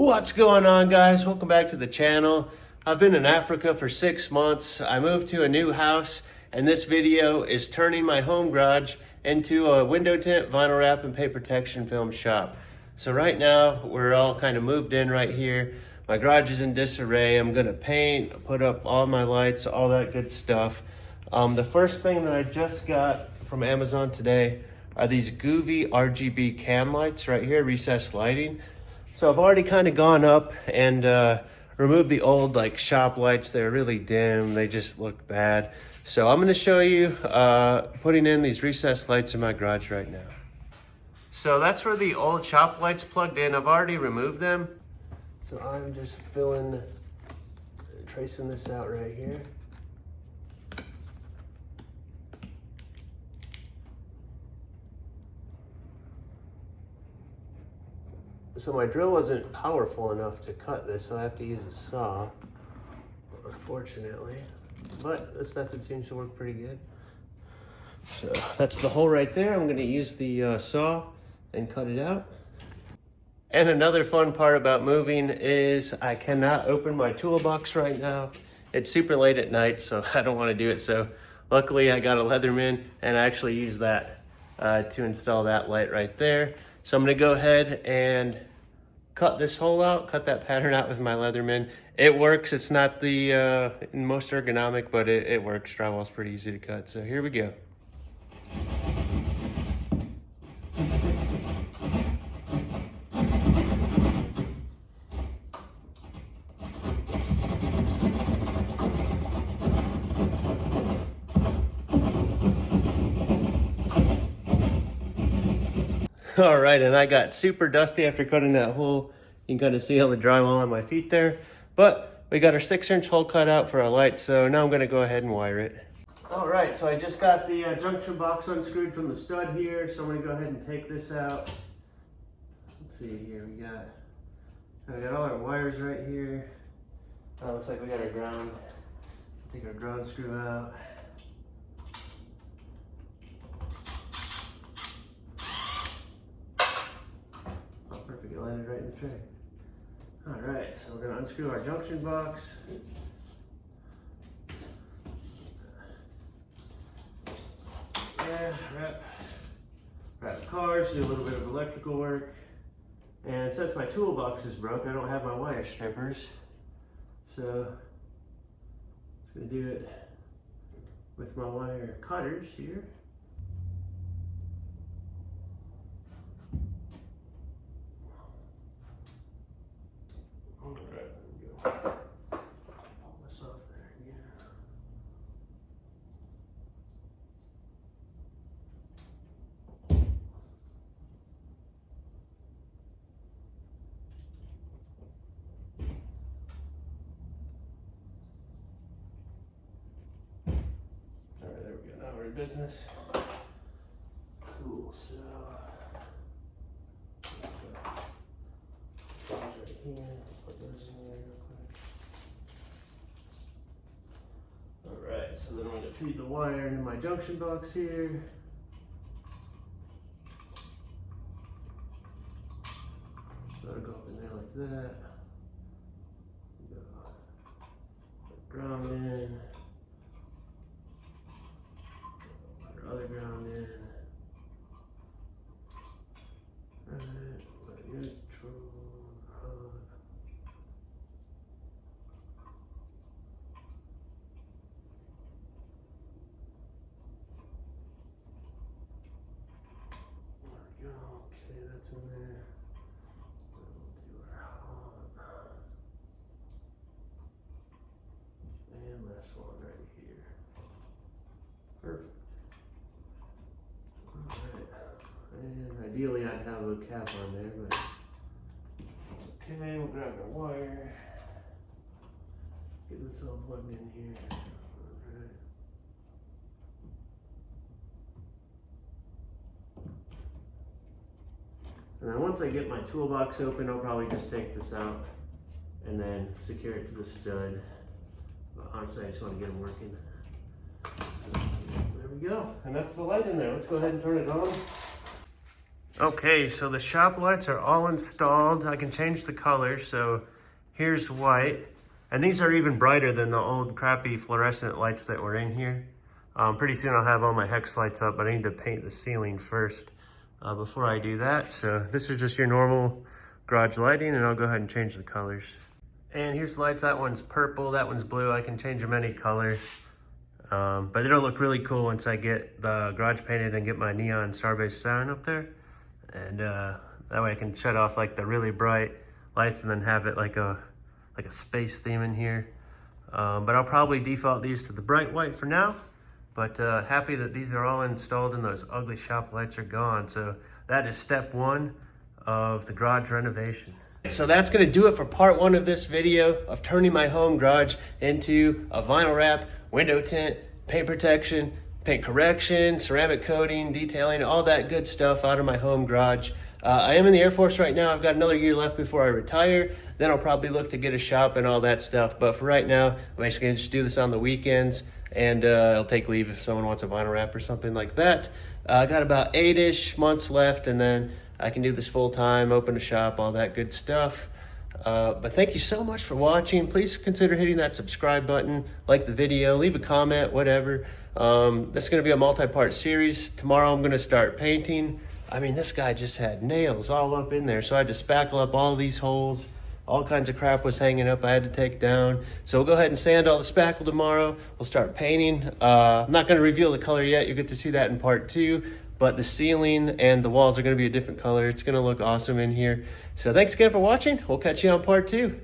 What's going on, guys? Welcome back to the channel. I've been in Africa for 6 months. I moved to a new house, and this video is turning my home garage into a window tint, vinyl wrap, and paint protection film shop. So right now, we're all kind of moved in right here. My garage is in disarray. I'm gonna paint, put up all my lights, all that good stuff. The first thing that I just got from Amazon today are these Goovy RGB can lights right here, recessed lighting. So I've already kind of gone up and removed the old like shop lights. They're really dim, they just look bad. So I'm gonna show you putting in these recessed lights in my garage right now. So that's where the old shop lights plugged in. I've already removed them. So I'm just tracing this out right here. So my drill wasn't powerful enough to cut this, so I have to use a saw, unfortunately. But this method seems to work pretty good. So that's the hole right there. I'm gonna use the saw and cut it out. And another fun part about moving is I cannot open my toolbox right now. It's super late at night, so I don't wanna do it. So luckily I got a Leatherman and I actually use that to install that light right there. So I'm gonna go ahead and cut this hole out, cut that pattern out with my Leatherman. It works. It's not the most ergonomic, but it works. Drywall's pretty easy to cut. So here we go. All right, and I got super dusty after cutting that hole. You can kind of see all the drywall on my feet there. But we got our 6-inch hole cut out for our light, so now I'm gonna go ahead and wire it. All right, so I just got the junction box unscrewed from the stud here, so I'm gonna go ahead and take this out. Let's see here, we got all our wires right here. Looks like we got our ground. Take our ground screw out. Perfect, it landed right in the tray. All right, so we're gonna unscrew our junction box. Yeah, wrap cars, do a little bit of electrical work. And since my toolbox is broke, I don't have my wire strippers. So I'm just gonna do it with my wire cutters here. Business. Cool, so right here, put those in there real quick. Alright, so then I'm going to feed the wire into my junction box here. So it'll go up in there like that. Put ground in. Other ground in. Alright, neutral, hot. There we go. Okay, that's in there. We'll do our hot. And last one right here. Perfect. And ideally I'd have a cap on there, but okay, we'll grab our wire. Get this all plugged in here. Alright. And then once I get my toolbox open, I'll probably just take this out and then secure it to the stud. But honestly, I just want to get them working. So, there we go. And that's the light in there. Let's go ahead and turn it on. Okay, so the shop lights are all installed. I can change the color. So here's white. And these are even brighter than the old crappy fluorescent lights that were in here. Pretty soon I'll have all my hex lights up, but I need to paint the ceiling first before I do that. So this is just your normal garage lighting, and I'll go ahead and change the colors. And here's the lights. That one's purple, that one's blue. I can change them any color. But it'll look really cool once I get the garage painted and get my neon star-based sign up there. And that way I can shut off like the really bright lights and then have it like a space theme in here. But I'll probably default these to the bright white for now. But happy that these are all installed and those ugly shop lights are gone. So that is step one of the garage renovation. So that's gonna do it for part one of this video of turning my home garage into a vinyl wrap, window tint, paint protection, paint correction, ceramic coating, detailing, all that good stuff out of my home garage. I am in the Air Force right now. I've got another year left before I retire. Then I'll probably look to get a shop and all that stuff. But for right now, I'm basically gonna just do this on the weekends, and I'll take leave if someone wants a vinyl wrap or something like that. I got about 8-ish months left, and then I can do this full time, open a shop, all that good stuff. But thank you so much for watching. Please consider hitting that subscribe button, like the video, leave a comment, whatever. This is gonna be a multi-part series. Tomorrow I'm gonna start painting. I mean, this guy just had nails all up in there, so I had to spackle up all these holes. All kinds of crap was hanging up I had to take down. So we'll go ahead and sand all the spackle tomorrow. We'll start painting. I'm not gonna reveal the color yet. You'll get to see that in part two. But the ceiling and the walls are gonna be a different color. It's gonna look awesome in here. So thanks again for watching. We'll catch you on part two.